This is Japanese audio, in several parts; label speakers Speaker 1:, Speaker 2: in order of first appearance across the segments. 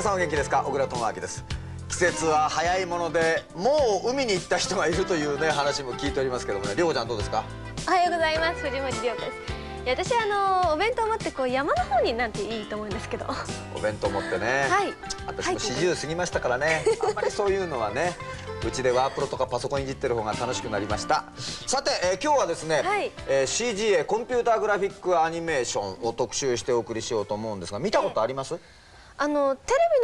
Speaker 1: さんお元気ですか？小倉智昭です。季節は早いもので、もう海に行った人がいるというね話も聞いておりますけどもね、涼子ちゃんどうですか？
Speaker 2: おはようございます。藤森涼子です。いや、私お弁当を持ってこう山の方になんていいと思うんですけど。
Speaker 1: お弁当持ってね。はい。私も40過ぎましたからね。あんまりそういうのはね、うちでワープロとかパソコンいじってる方が楽しくなりました。さて、今日はですね、CGA コンピューターグラフィックアニメーションを特集してお送りしようと思うんですが、見たことあります？
Speaker 2: テレビ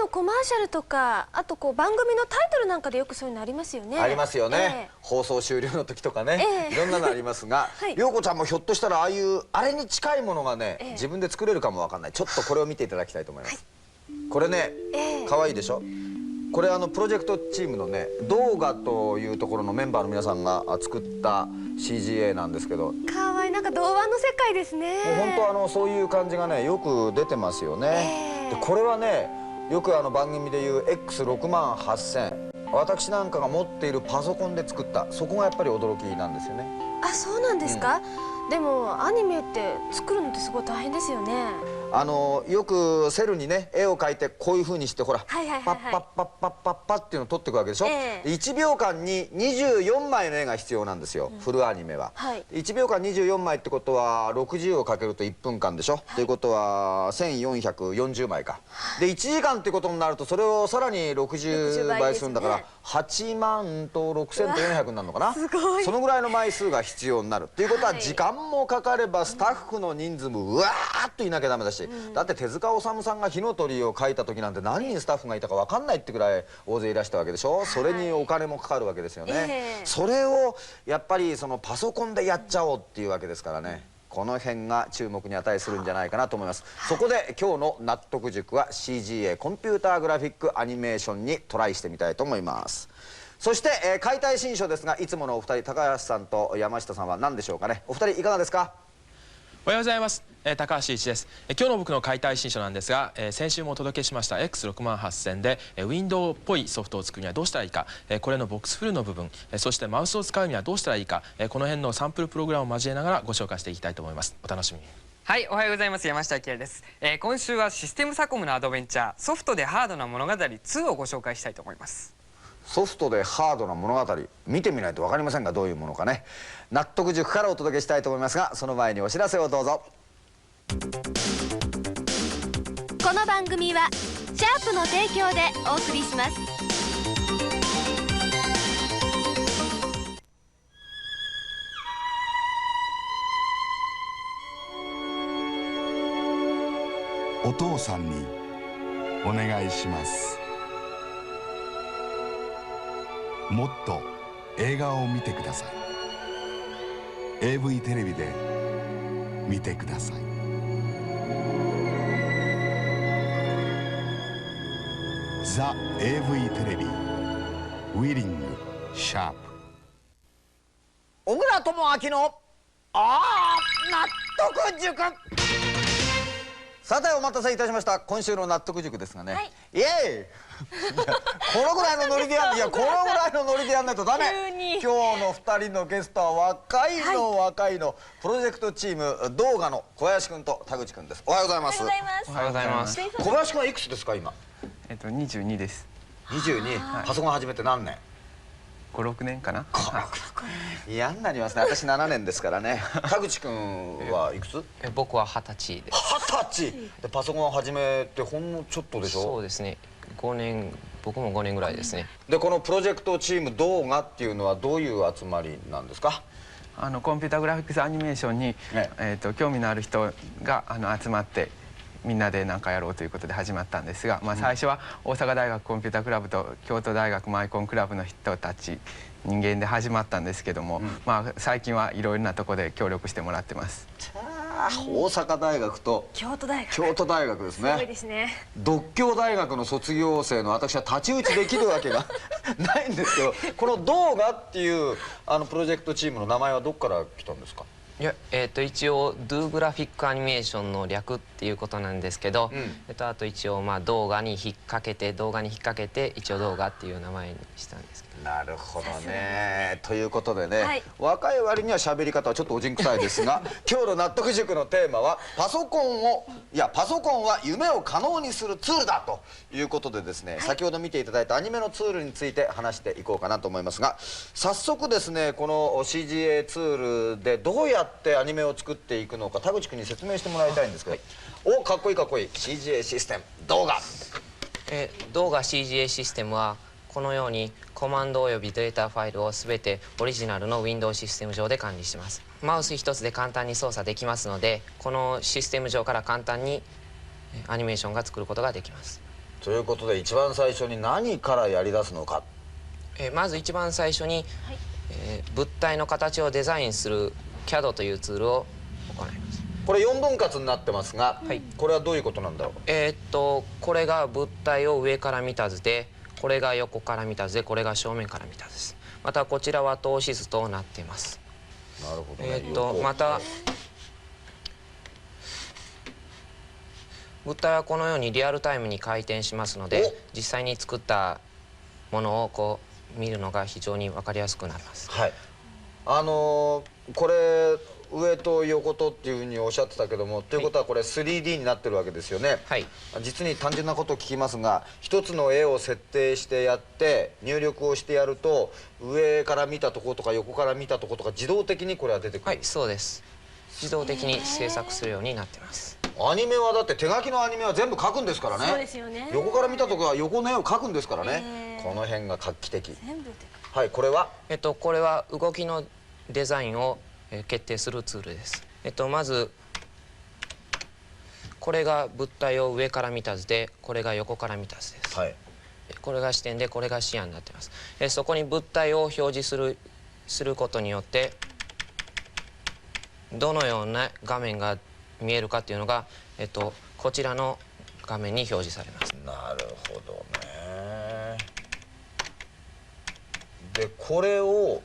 Speaker 2: のコマーシャルとか、あとこう番組のタイトルなんかでよくそういうのありますよね。
Speaker 1: ありますよね。放送終了の時とかね、いろんなのありますが、涼子ちゃんもひょっとしたらあれに近いものがね、自分で作れるかもわかんない。ちょっとこれを見ていただきたいと思います。これね、可愛いでしょ。これプロジェクトチームのね、動画というところのメンバーの皆さんが作った CGA なんですけど、
Speaker 2: 可愛い、なんか童話の世界ですね。
Speaker 1: もう本当そういう感じがねよく出てますよね。でこれはね、よく番組でいう X68000、私なんかが持っているパソコンで作った、そこがやっぱり驚きなんですよね。
Speaker 2: あ、そうなんですか。でもアニメって作るのってすごい大変ですよね。
Speaker 1: よくセルにね絵を描いてこういうふうにしてほらパッパッパッパッパッパッパッっていうのを撮っていくわけでしょ。1秒間に24枚の絵が必要なんですよ、フルアニメは。1秒間24枚ってことは60をかけると1分間でしょ。ということは1440枚か。で1時間ってことになると、それをさらに60倍するんだから8万と6400になるのかな。そのぐらいの枚数が必要になるっていうことは、時間もかかればスタッフの人数もうわーっといなきゃダメだし、だって手塚治虫さんが「火の鳥」を書いた時なんて何人スタッフがいたか分かんないってくらい大勢いらしたわけでしょ。それにお金もかかるわけですよね。それをやっぱりそのパソコンでやっちゃおうっていうわけですからね、この辺が注目に値するんじゃないかなと思います。そこで今日の納得塾は CGA コンピューターグラフィックアニメーションにトライしてみたいと思います。そして、解体新書ですが、いつものお二人、高橋さんと山下さんは何でしょうかね。お二人いかがですか？
Speaker 3: おはようございます。高橋一です。今日の僕の解体新書なんですが、先週もお届けしました X68000 でウィンドウっぽいソフトを作るにはどうしたらいいか、これのボックスフルの部分、そしてマウスを使うにはどうしたらいいか、この辺のサンプルプログラムを交えながらご紹介していきたいと思います。お楽しみに。
Speaker 4: はい、おはようございます。山下明です。今週はシステムサコムのアドベンチャー、ソフトでハードな物語2をご紹介したいと思います。
Speaker 1: ソフトでハードな物語、見てみないと分かりませんが、どういうものかね。納得塾からお届けしたいと思いますが、その前にお知らせをどうぞ。
Speaker 2: この番組はシャープの提供でお送りします。
Speaker 5: お父さんにお願いします。もっと映画を見てください。 AV テレビで見てください。ザ・ AV テレビウィリングシャープ。
Speaker 1: 小倉智昭の納得塾。さてお待たせいたしました。今週の納得塾ですがね、イエーイこのぐらいのノリでやん、いやこのぐらいのノリでやんないとダメ。今日の2人のゲストは若いのプロジェクトチーム動画の小林くんと田口くんです。おはようございます。
Speaker 4: おはようございます。
Speaker 1: 小林くんはいくつですか今
Speaker 3: 22です。
Speaker 1: 22。パソコン始めて何年
Speaker 3: 5、6年かな。
Speaker 1: 嫌になりますね。私7年ですからね。田口くんはいくつ？
Speaker 6: 僕は20歳です。
Speaker 1: 20歳でパソコンを始めてほんのちょっとでしょ？
Speaker 6: そうですね。5年、僕も5年ぐらいですね。
Speaker 1: でこのプロジェクトチーム動画っていうのはどういう集まりなんですか？
Speaker 3: コンピュータグラフィックスアニメーションに、興味のある人が集まってみんなで何かやろうということで始まったんですが、最初は大阪大学コンピュータクラブと京都大学マイコンクラブの人たち人間で始まったんですけども、最近はいろいろなところで協力してもらってます。
Speaker 1: 大阪大学と京都大学ですね。すごいですね。獨協大学の卒業生の私は太刀打ちできるわけがないんですけど、この動画っていうプロジェクトチームの名前はどこから来たんですか？
Speaker 6: いや、一応 Do グラフィックアニメーションの略ってっていうことなんですけど、あと一応動画に引っ掛けて一応動画っていう名前にしたんですけど。
Speaker 1: なるほどね。ということでね、若い割には喋り方はちょっとおじんくさいですが今日の納得塾のテーマはパソコンは夢を可能にするツールだということでですね、先ほど見ていただいたアニメのツールについて話していこうかなと思いますが、早速ですねこの CGA ツールでどうやってアニメを作っていくのか田口君に説明してもらいたいんですけど、かっこいいかっこいい CGA システム動画
Speaker 6: CGA システムはこのようにコマンドおよびデータファイルを全てオリジナルの Windows システム上で管理しています。マウス一つで簡単に操作できますので、このシステム上から簡単にアニメーションが作ることができます。
Speaker 1: ということで一番最初に何からやり出すのか。
Speaker 6: まず一番最初に、物体の形をデザインする CAD というツールを行います。
Speaker 1: これ4分割になってますが、これはどういうことなんだろう。
Speaker 6: これが物体を上から見た図で、これが横から見た図で、これが正面から見た図です。またこちらは透視図となっています。
Speaker 1: なるほどね。
Speaker 6: また物体はこのようにリアルタイムに回転しますので、実際に作ったものをこう見るのが非常に分かりやすくなります。
Speaker 1: はい。これ上と横とっていうふうにおっしゃってたけども、ということはこれ 3D になってるわけですよね。
Speaker 6: はい。
Speaker 1: 実に単純なことを聞きますが、一つの絵を設定してやって入力をしてやると、上から見たところとか横から見たところとか自動的にこれは出てくる。
Speaker 6: はい、そうです。自動的に制作するようになってます。
Speaker 1: アニメはだって手書きのアニメは全部描くんですからね。
Speaker 2: そうですよね。
Speaker 1: 横から見たところは横の絵を描くんですからね。この辺が画期的。はい、これは
Speaker 6: これは動きのデザインを決定するツールです。まずこれが物体を上から見た図で、これが横から見た図です。はい。これが視点で、これが視野になっています。そこに物体を表示することによって、どのような画面が見えるかっていうのが、こちらの画面に表示されます。
Speaker 1: なるほどね。でこれを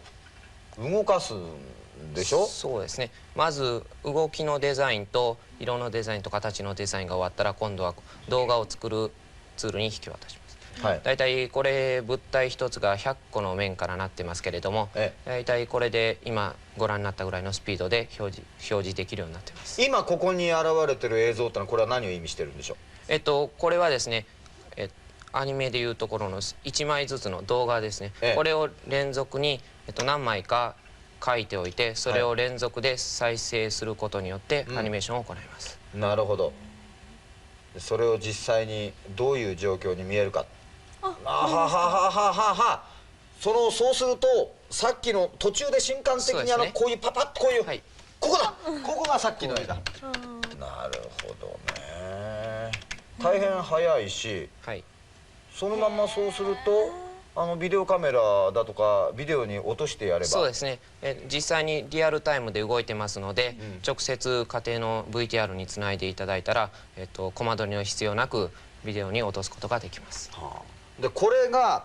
Speaker 1: 動かすんでしょ。
Speaker 6: そうですね。まず動きのデザインと色のデザインと形のデザインが終わったら、今度は動画を作るツールに引き渡します。はい、だいたいこれ物体一つが100個の面からなってますけれども、だいたいこれで今ご覧になったぐらいのスピードで表示できるようになってます。
Speaker 1: 今ここに現れてる映像ってのはこれは何を意味してるんでしょう。
Speaker 6: これはですね、アニメでいうところの1枚ずつの動画ですね。これを連続に何枚か書いておいて、それを連続で再生することによってアニメーションを行います。
Speaker 1: なるほど。それを実際にどういう状況に見えるか。そうするとさっきの途中で瞬間的にこういうパパッとこういう、ここがさっきの絵だ。なるほどね。大変早いし、そのままそうするとビデオカメラだとかビデオに落としてやれば。
Speaker 6: そうですね。実際にリアルタイムで動いてますので、直接家庭の VTR につないでいただいたら、コマ撮りの必要なくビデオに落とすことができます。
Speaker 1: でこれが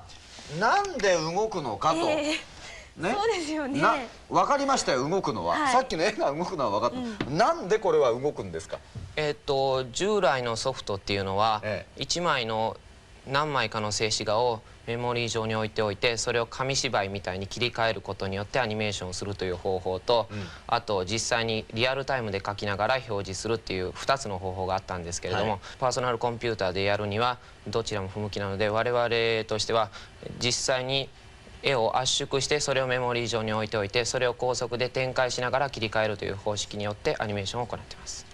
Speaker 1: なんで動くのかと、ね、
Speaker 2: そうですよね。
Speaker 1: 分かりましたよ、動くのは。さっきの絵が動くのは分かった。なんでこれは動くんですか。
Speaker 6: 従来のソフトっていうのは、1枚の何枚かの静止画をメモリー上に置いておいて、それを紙芝居みたいに切り替えることによってアニメーションをするという方法と、あと実際にリアルタイムで描きながら表示するっていう2つの方法があったんですけれども、パーソナルコンピューターでやるにはどちらも不向きなので、我々としては実際に絵を圧縮して、それをメモリー上に置いておいて、それを高速で展開しながら切り替えるという方式によってアニメーションを行っています。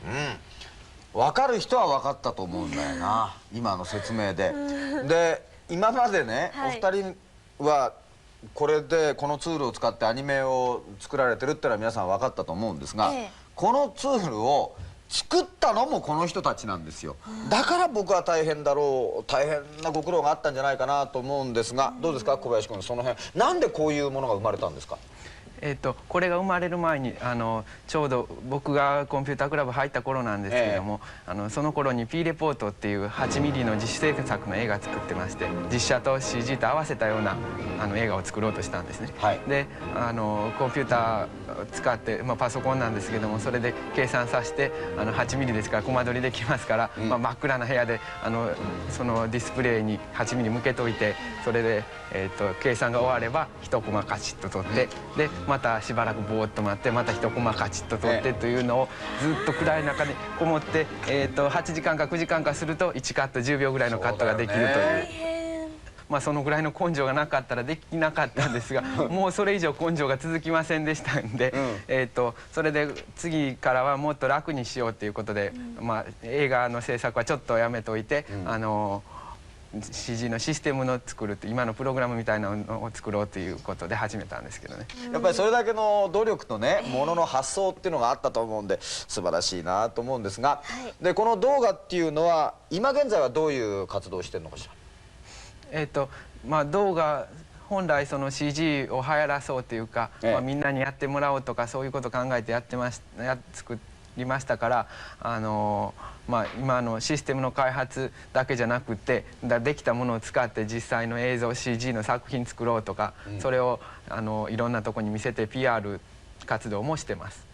Speaker 1: 分かる人は分かったと思うんだよな今の説明で。で今までね、お二人はこれでこのツールを使ってアニメを作られてるってのは皆さん分かったと思うんですが、このツールを作ったのもこの人たちなんですよ。だから僕は大変なご苦労があったんじゃないかなと思うんですが、どうですか小林君、その辺なんでこういうものが生まれたんですか。
Speaker 3: これが生まれる前にちょうど僕がコンピュータークラブ入った頃なんですけれども、その頃に P レポートっていう8ミリの自主制作の映画作ってまして、実写と CG と合わせたような映画を作ろうとしたんですね。でコンピューターを使って、パソコンなんですけども、それで計算させて8ミリですからコマ撮りできますから、真っ暗な部屋でそのディスプレイに8ミリ向けといて、それで、計算が終われば1コマカチッと撮って、でまたしばらくぼーっと待って、また1コマカチッと撮ってというのをずっと暗い中にこもって、8時間か9時間かすると1カット10秒ぐらいのカットができるという。そのぐらいの根性がなかったらできなかったんですが、もうそれ以上根性が続きませんでしたんで、それで次からはもっと楽にしようということで、映画の制作はちょっとやめといて、CG のシステムの作るって今のプログラムみたいなのを作ろうということで始めたんですけどね。
Speaker 1: やっぱりそれだけの努力とね、ものの発想っていうのがあったと思うんで素晴らしいなと思うんですが、でこの動画っていうのは今現在はどういう活動をしてるのかしら。
Speaker 3: 動画本来その CG を流行らそうというか、みんなにやってもらおうとかそういうことを考えて作りましたから、今のシステムの開発だけじゃなくて、できたものを使って実際の映像 CG の作品作ろうとか、それをいろんなとこに見せて PR 活動もしてます。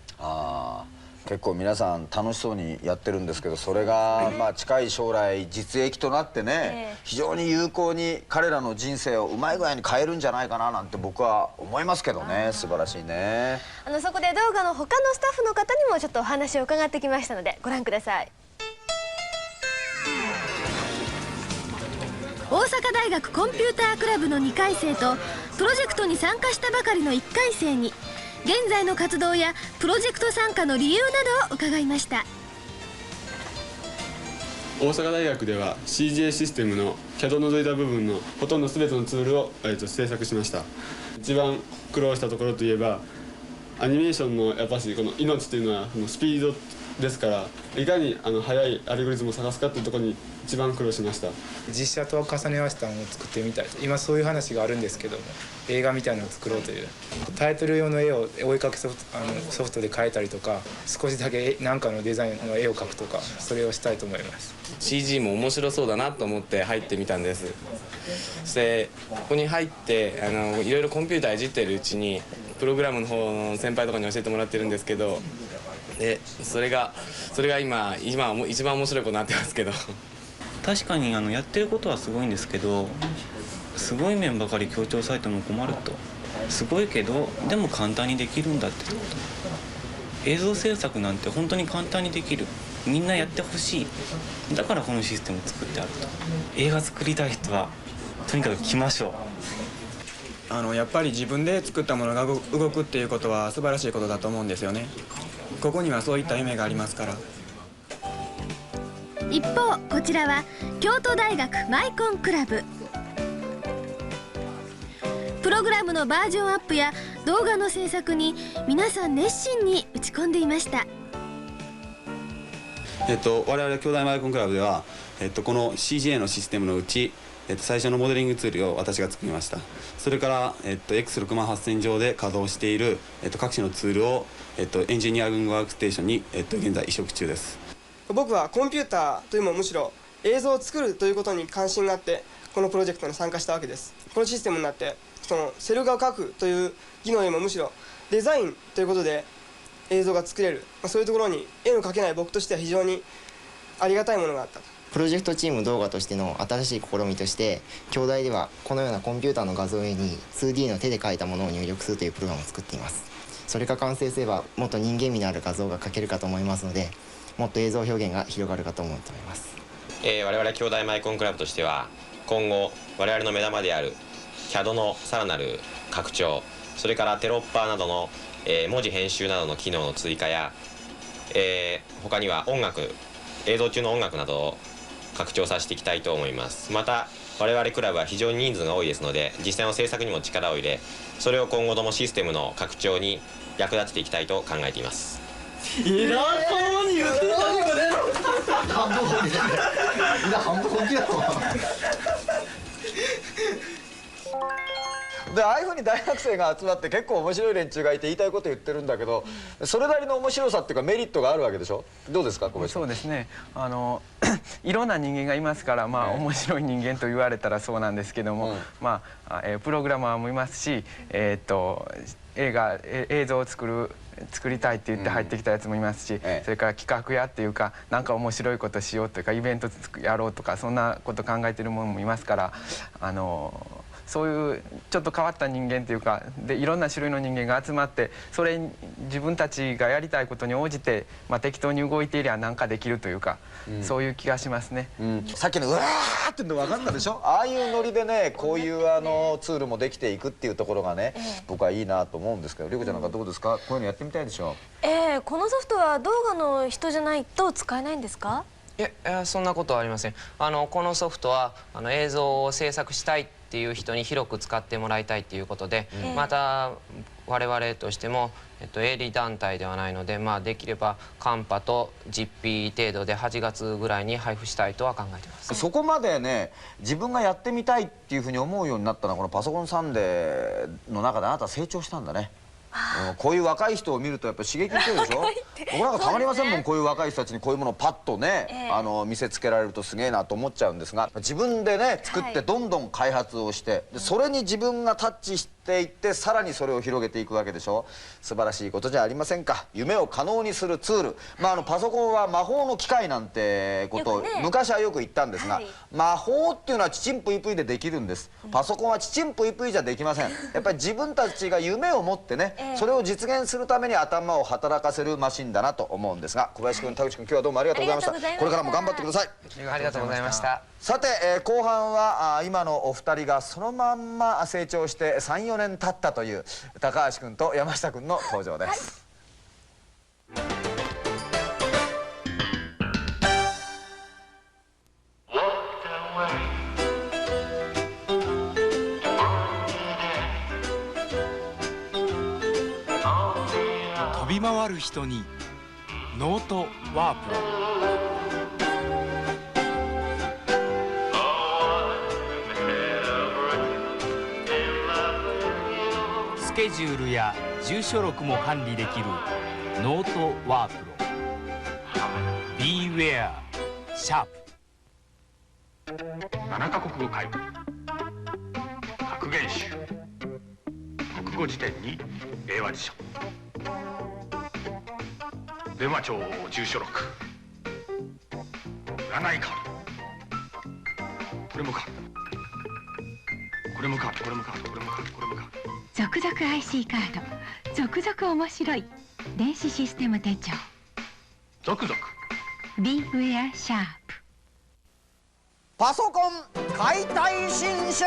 Speaker 1: 結構皆さん楽しそうにやってるんですけど、それが近い将来実益となってね、非常に有効に彼らの人生をうまい具合に変えるんじゃないかななんて僕は思いますけどね。素晴らしいね。
Speaker 2: そこで動画の他のスタッフの方にもちょっとお話を伺ってきましたのでご覧ください。大阪大学コンピュータークラブの2回生とプロジェクトに参加したばかりの1回生に現在の活動やプロジェクト参加の理由などを伺いました。
Speaker 7: 大阪大学では CGA システムの CAD を除いた部分のほとんど全てのツールを、制作しました。一番苦労したところといえばアニメーションのやっぱしこの命というのはそのスピードですから、いかに速いアルゴリズムを探すかというところに一番苦労しました。
Speaker 8: 実写と重ね合わせたものを作ってみたいと、今そういう話があるんですけども、映画みたいなのを作ろうという、タイトル用の絵をお絵かきソフトで描いたりとか、少しだけ何かのデザインの絵を描くとか、それをしたいと思います。
Speaker 9: CG も面白そうだなと思って入ってみたんです。そしてここに入っていろいろコンピューターいじってるうちにプログラムの方の先輩とかに教えてもらってるんですけど、でそれが今一番面白いことになってますけど。
Speaker 10: 確かにやってることはすごいんですけど、すごい面ばかり強調されても困ると。すごいけどでも簡単にできるんだってこと。映像制作なんて本当に簡単にできる。みんなやってほしい。だからこのシステムを作ってあると。映画作りたい人はとにかく来ましょう。
Speaker 11: やっぱり自分で作ったものが動くっていうことは素晴らしいことだと思うんですよね。ここにはそういった夢がありますから。
Speaker 2: 一方こちらは京都大学マイコンクラブ。プログラムのバージョンアップや動画の制作に皆さん熱心に打ち込んでいました。
Speaker 12: 我々京大マイコンクラブでは、この CGA のシステムのうち、最初のモデリングツールを私が作りました。それから、X68000 上で稼働している、各種のツールを、エンジニアリングワークステーションに、現在移植中です。
Speaker 13: 僕はコンピューターというよりもむしろ映像を作るということに関心があってこのプロジェクトに参加したわけです。このシステムになってそのセル画を描くという技能よりもむしろデザインということで映像が作れる、そういうところに絵の描けない僕としては非常にありがたいものがあったと。
Speaker 14: プロジェクトチーム動画としての新しい試みとして京大ではこのようなコンピューターの画像絵に 2D の手で描いたものを入力するというプログラムを作っています。それが完成すればもっと人間味のある画像が描けるかと思いますので、もっと映像表現が広がるかと思っております。
Speaker 15: 我々京大マイコンクラブとしては今後我々の目玉である CAD のさらなる拡張、それからテロッパーなどの、文字編集などの機能の追加や、他には映像中の音楽などを拡張させていきたいと思います。また我々クラブは非常に人数が多いですので実際の制作にも力を入れ、それを今後ともシステムの拡張に役立てていきたいと考えています。
Speaker 16: 偉そうに言ってたのかね。半分本気だ。半分本気だと。
Speaker 1: でああいうふうに大学生が集まって結構面白い連中がいて言いたいこと言ってるんだけど、それなりの面白さっていうかメリットがあるわけでしょ。どうですか小林さん。
Speaker 3: そうですね、いろんな人間がいますから、まあ面白い人間と言われたらそうなんですけども、まあプログラマーもいますし、映像を作りたいって言って入ってきたやつもいますし、それから企画やっていうかなんか面白いことしようというかイベントやろうとかそんなこと考えてる者もいますから、そういうちょっと変わった人間というかでいろんな種類の人間が集まってそれに自分たちがやりたいことに応じて、まあ、適当に動いていりゃなんかできるというか、そういう気がしますね。
Speaker 1: さっきのうわーっての分かんだでしょ。ああいうノリでねこういうツールもできていくっていうところがね、僕はいいなと思うんですけど、りょうこちゃんなんかどうですか。こういうのやってみたいでしょ。
Speaker 2: このソフトは動画の人じゃないと使えないんですか。
Speaker 6: いや、そんなことはありません。このソフトは映像を制作したいっていう人に広く使ってもらいたいっていうことで、また我々としても、営利団体ではないので、まあ、できればカンパと実費程度で8月ぐらいに配布したいとは考えてます。
Speaker 1: そこまでね自分がやってみたいっていうふうに思うようになったのはこのパソコンサンデーの中であなた成長したんだね。こういう若い人を見るとやっぱり刺激受けるでしょ。僕なんかたまりませんもん、こういう若い人たちにこういうものをパッとね、見せつけられるとすげえなと思っちゃうんですが、自分でね作ってどんどん開発をしてでそれに自分がタッチしていってさらにそれを広げていくわけでしょ。素晴らしいことじゃありませんか。夢を可能にするツール、パソコンは魔法の機械なんてことを昔はよく言ったんですが、魔法っていうのはちちんぷいぷいでできるんです。パソコンはちちんぷいぷいじゃできません。やっぱり自分たちが夢を持ってねそれを実現するために頭を働かせるマシンだなと思うんですが、小林君、田口君、今日はどうもありがとうございました。これからも頑張ってください。
Speaker 6: ありがとうございました。
Speaker 1: さて、後半は今のお二人がそのまんま成長して3、4年経ったという高橋君と山下君の登場です。
Speaker 17: 飛び回る人にノートワープロ。スケジュールや住所録も管理できるノートワープロ。 Beware シャープ。
Speaker 18: 7カ国語会話格言集国語辞典に英和辞書電話帳住所録占いカードこれもカードこれもカードこれもカードこれもカードこれもカード
Speaker 19: 続々 IC カード続々面白い電子システム手帳
Speaker 18: 続々
Speaker 19: Beware シャープ。
Speaker 1: パソコン解体新書。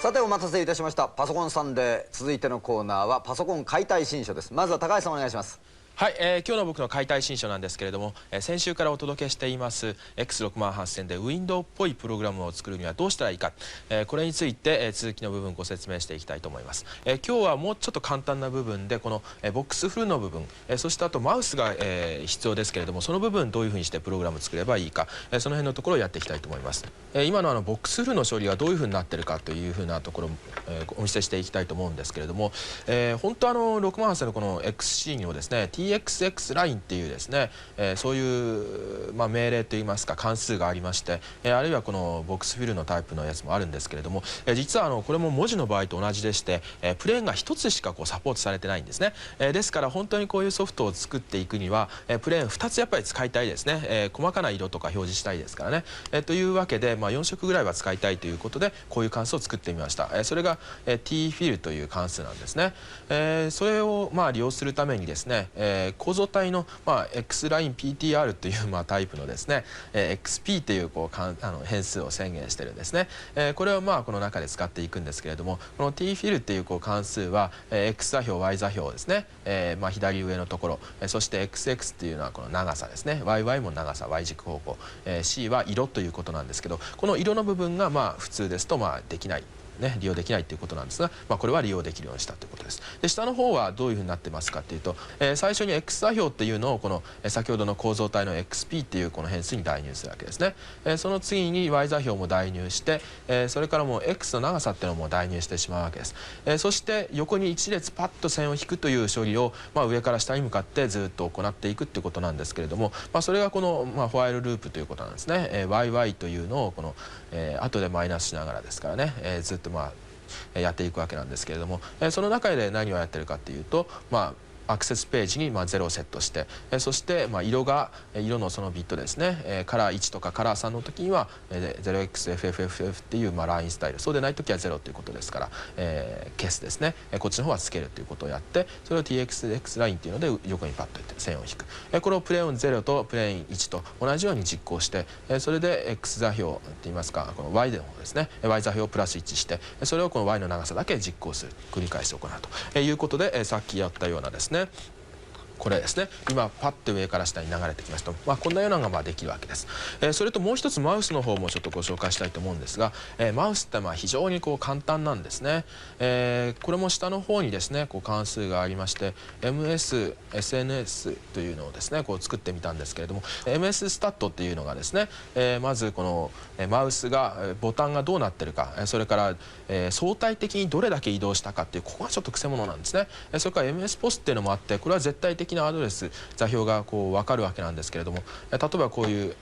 Speaker 1: さてお待たせいたしました。パソコンサンデー続いてのコーナーはパソコン解体新書です。まずは高橋さんお願いします。
Speaker 20: はい、今日の僕の解体新書なんですけれども、先週からお届けしています X68000 でウィンドウっぽいプログラムを作るにはどうしたらいいか、これについて、続きの部分をご説明していきたいと思います。今日はもうちょっと簡単な部分でこの、ボックスフルの部分、そしてあとマウスが、必要ですけれどもその部分どういうふうにしてプログラムを作ればいいか、その辺のところをやっていきたいと思います。今のボックスフルの処理はどういうふうになってるかというふうなところを、お見せしていきたいと思うんですけれども、本当68000のこの XC にもですね TXX ラインっていうですね、そういう、命令といいますか関数がありまして、あるいはこのボックスフィルのタイプのやつもあるんですけれども、実はこれも文字の場合と同じでして、プレーンが1つしかサポートされてないんですね。ですから本当にこういうソフトを作っていくには、プレーン2つやっぱり使いたいですね。細かな色とか表示したいですからね。というわけで、4色ぐらいは使いたいということでこういう関数を作ってみました。それが、tfill という関数なんですね。それを利用するためにですね、構造体の、X ライン PTR という、タイプのですね、XP という変数を宣言してるんですね。これをこの中で使っていくんですけれども、この tfill っていう関数は、X 座標 Y 座標ですね、左上のところ、そして XX っていうのはこの長さですね。YY も長さ Y 軸方向、C は色ということなんですけど、この色の部分が普通ですとできない。利用できないということなんですが、これは利用できるようにしたということです。で下の方はどういうふうになってますかというと、最初に X 座標っていうのをこの先ほどの構造体の XP っていうこの変数に代入するわけですね。その次に Y 座標も代入して、それからもう X の長さっていうのも代入してしまうわけです。そして横に一列パッと線を引くという処理を、上から下に向かってずっと行っていくっていうことなんですけれども、それがこの、フォワイルループということなんですね。YY というのをこの、後でマイナスしながらですからね、ずっとやっていくわけなんですけれども、その中で何をやってるかっていうと、アクセスページに0をセットして、そして色のそのビットですね、カラー1とかカラー3の時には 0xFFFF っていうラインスタイル、そうでない時は0ということですから、消すですね、こっちの方はつけるということをやって、それを TXX ラインっていうので横にパッといって線を引く、これをプレーン0とプレーン1と同じように実行して、それで X 座標っていいますか、この Y の方ですね、Y 座標をプラス1して、それをこの Y の長さだけ実行する、繰り返し行うということで、さっきやったようなですね、これですね、今パッと上から下に流れてきますと、こんなようなのができるわけです。それともう一つマウスの方もちょっとご紹介したいと思うんですが、マウスって非常に簡単なんですね。これも下の方にですね関数がありまして MS、SNS というのをですね作ってみたんですけれども、 MS スタットっていうのがですね、まずこのマウスがボタンがどうなってるか、それから相対的にどれだけ移動したかっていう、ここがちょっとくせ者なんですね。それから MS ポスっていうのもあって、これは絶対的なアドレス、座標が分かるわけなんですけれども、例えばこういう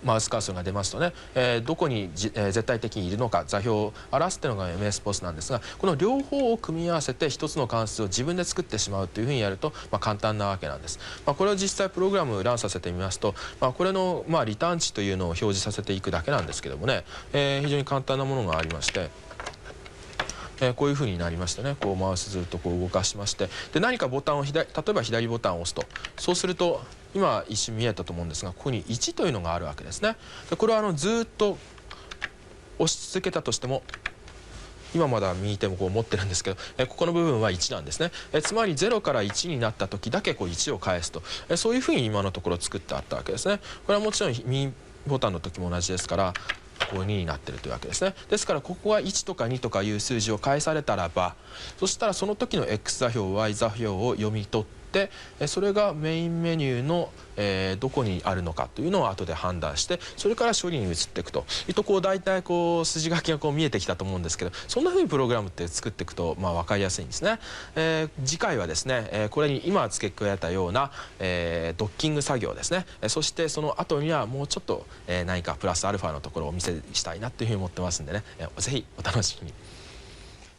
Speaker 20: マウスカーソルが出ますとね、どこに絶対的にいるのか座標を表すっていうのが MS ポスなんですが、この両方を組み合わせて一つの関数を自分で作ってしまうというふうにやると、簡単なわけなんです。これを実際プログラムをランさせてみますと、これのリターン値というのを表示させていくだけなんですけどもね、非常に簡単なものがありまして。こういうふうになりましてね、マウスずっと動かしまして、で何かボタンを例えば左ボタンを押すと、そうすると今一瞬見えたと思うんですが、ここに1というのがあるわけですね。でこれはずっと押し続けたとしても、今まだ右手も持ってるんですけど、ここの部分は1なんですね。つまり0から1になった時だけ1を返すと、そういうふうに今のところ作ってあったわけですね。これはもちろん右ボタンの時も同じですから、2になってるというわけですね。ですからここが1とか2とかいう数字を返されたらば、そしたらその時の X 座標 Y 座標を読み取って、それがメインメニューのどこにあるのかというのを後で判断して、それから処理に移っていくと大体筋書きが見えてきたと思うんですけど、そんなふうにプログラムって作っていくと分かりやすいんですね。次回はですね、これに今付け加えたようなドッキング作業ですね、そしてその後にはもうちょっと何かプラスアルファのところをお見せしたいなというふうに思ってますんでね、ぜひお楽しみに。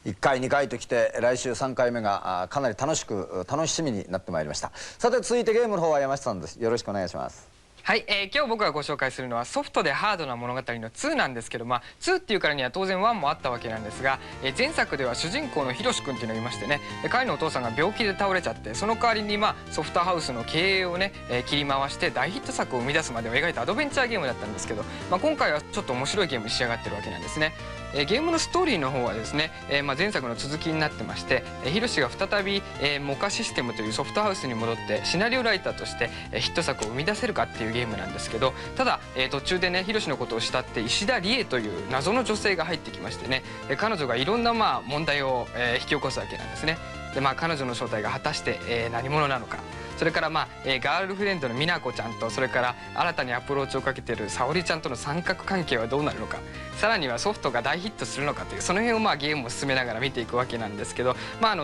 Speaker 1: 1回2回ときて、来週3回目がかなり楽しみになってまいりました。さて続いてゲームの方は山下さんです。よろしくお願いします。
Speaker 4: はい、今日僕がご紹介するのはソフトでハードな物語の2なんですけど、2っていうからには当然1もあったわけなんですが、前作では主人公のヒロシ君っていうのがいましてね、彼のお父さんが病気で倒れちゃって、その代わりにソフトハウスの経営をね、切り回して大ヒット作を生み出すまでを描いたアドベンチャーゲームだったんですけど、今回はちょっと面白いゲームに仕上がってるわけなんですね。ゲームのストーリーの方はですね、前作の続きになってまして、ヒロシが再び、モカシステムというソフトハウスに戻ってシナリオライターとしてヒット作を生み出せるかっていうゲームなんですけど、ただ、途中でねヒロシのことを慕って石田理恵という謎の女性が入ってきましてね、彼女がいろんな問題を引き起こすわけなんですね。で彼女の正体が果たして、何者なのか、それからガールフレンドの美奈子ちゃんと、それから新たにアプローチをかけている沙織ちゃんとの三角関係はどうなるのか、さらにはソフトが大ヒットするのかという、その辺をゲームを進めながら見ていくわけなんですけど、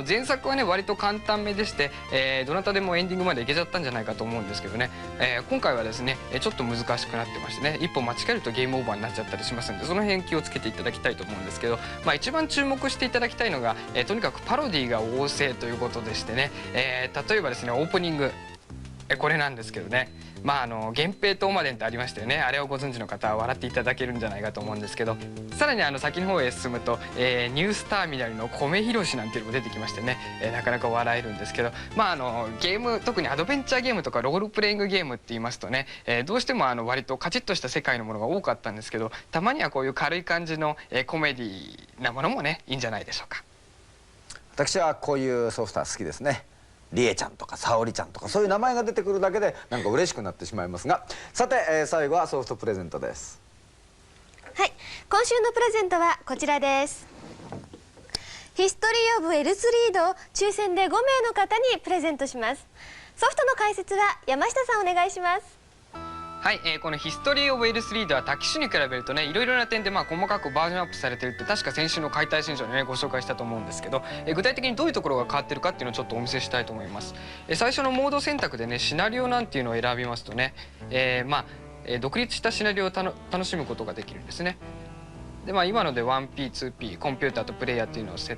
Speaker 4: 前作はね割と簡単めでして、どなたでもエンディングまでいけちゃったんじゃないかと思うんですけどね、今回はですねちょっと難しくなってましてね、一歩間違えるとゲームオーバーになっちゃったりしますんで、その辺気をつけていただきたいと思うんですけど、一番注目していただきたいのが、とにかくパロディが旺盛ということでしてね、例えばですねオープニングこれなんですけどね、源平とオマデンってありましたよね。あれをご存知の方は笑っていただけるんじゃないかと思うんですけど、さらに先の方へ進むと、ニュースターミナルの米広なんていうのも出てきましてね、なかなか笑えるんですけど、ゲーム、特にアドベンチャーゲームとかロールプレイングゲームって言いますとね、どうしても割とカチッとした世界のものが多かったんですけど、たまにはこういう軽い感じのコメディなものもねいいんじゃないでしょうか。
Speaker 1: 私はこういうソフトは好きですね。りえちゃんとか沙織ちゃんとかそういう名前が出てくるだけでなんか嬉しくなってしまいますが、さて、最後はソフトプレゼントです。
Speaker 2: はい、今週のプレゼントはこちらです。ヒストリー・オブ・エルスリードを抽選で5名の方にプレゼントします。ソフトの解説は山下さんお願いします。
Speaker 4: はい、このヒストリー・オブ・エルスリードは他機種に比べるとね、いろいろな点で細かくバージョンアップされてるって確か先週の解体新書でねご紹介したと思うんですけど、具体的にどういうところが変わってるかっていうのをちょっとお見せしたいと思います。最初のモード選択でねシナリオなんていうのを選びますとね、独立したシナリオを楽しむことができるんですね。で今ので 1P、2P コンピューターとプレイヤーっていうのを設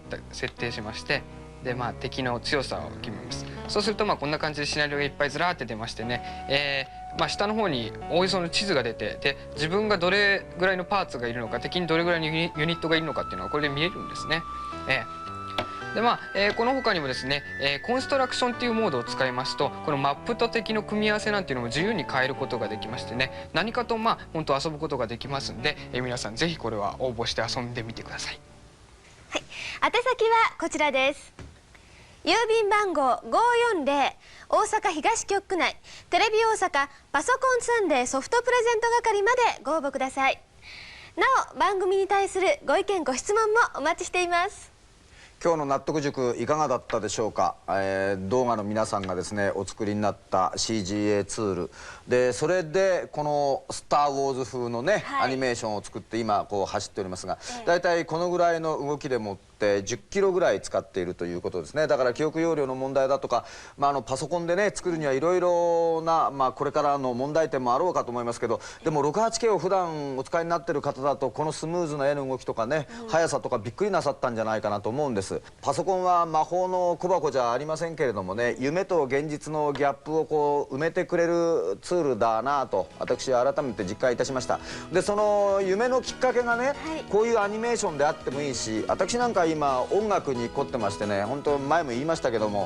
Speaker 4: 定しまして、で敵の強さを決めます。そうするとこんな感じでシナリオがいっぱいずらーって出ましてね、下の方におおよその地図が出て、で自分がどれぐらいのパーツがいるのか、敵にどれぐらいのユニットがいるのかっていうのがこれで見えるんですね。でこの他にもですね、コンストラクションっていうモードを使いますと、このマップと敵の組み合わせなんていうのも自由に変えることができましてね、何かと本当遊ぶことができますんで、皆さんぜひこれは応募して遊んでみてください。
Speaker 2: はい、宛先はこちらです。郵便番号540大阪東局区内テレビ大阪パソコンサンデーソフトプレゼント係までご応募ください。なお番組に対するご意見ご質問もお待ちしています。
Speaker 1: 今日の納得塾いかがだったでしょうか。動画の皆さんがですねお作りになった CGA ツールで、それでこの「スター・ウォーズ」風のね、アニメーションを作って今走っておりますが、だいたいこのぐらいの動きでもって10キロぐらい使っているということですね。だから記憶容量の問題だとか、パソコンでね作るにはいろいろな、これからの問題点もあろうかと思いますけど、でも 68K を普段お使いになっている方だとこのスムーズな絵の動きとかね、速さとかびっくりなさったんじゃないかなと思うんです。パソコンは魔法の小箱じゃありませんけれどもね、夢と現実のギャップを埋めてくれるツールだなと私は改めて実感いたしました。でその夢のきっかけがね、こういうアニメーションであってもいいし、私なんか今音楽に凝ってましてね、本当前も言いましたけども、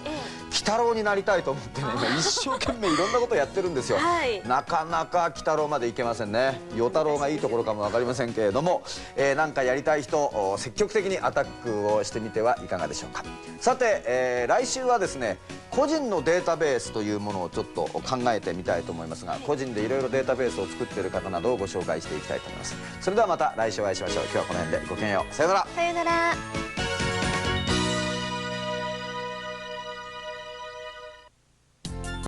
Speaker 1: 鬼太郎になりたいと思ってね今一生懸命いろんなことやってるんですよ。なかなか鬼太郎までいけませんね。与太郎がいいところかも分かりませんけれども、なんかやりたい人積極的にアタックをしてみてはいかがでしょうか。さて、来週はですね個人のデータベースというものをちょっと考えてみたいと思いますが、個人でいろいろデータベースを作っている方などをご紹介していきたいと思います。それではまた来週お会いしましょう。今日はこの辺でごきげんよう。さようなら。
Speaker 2: さようなら。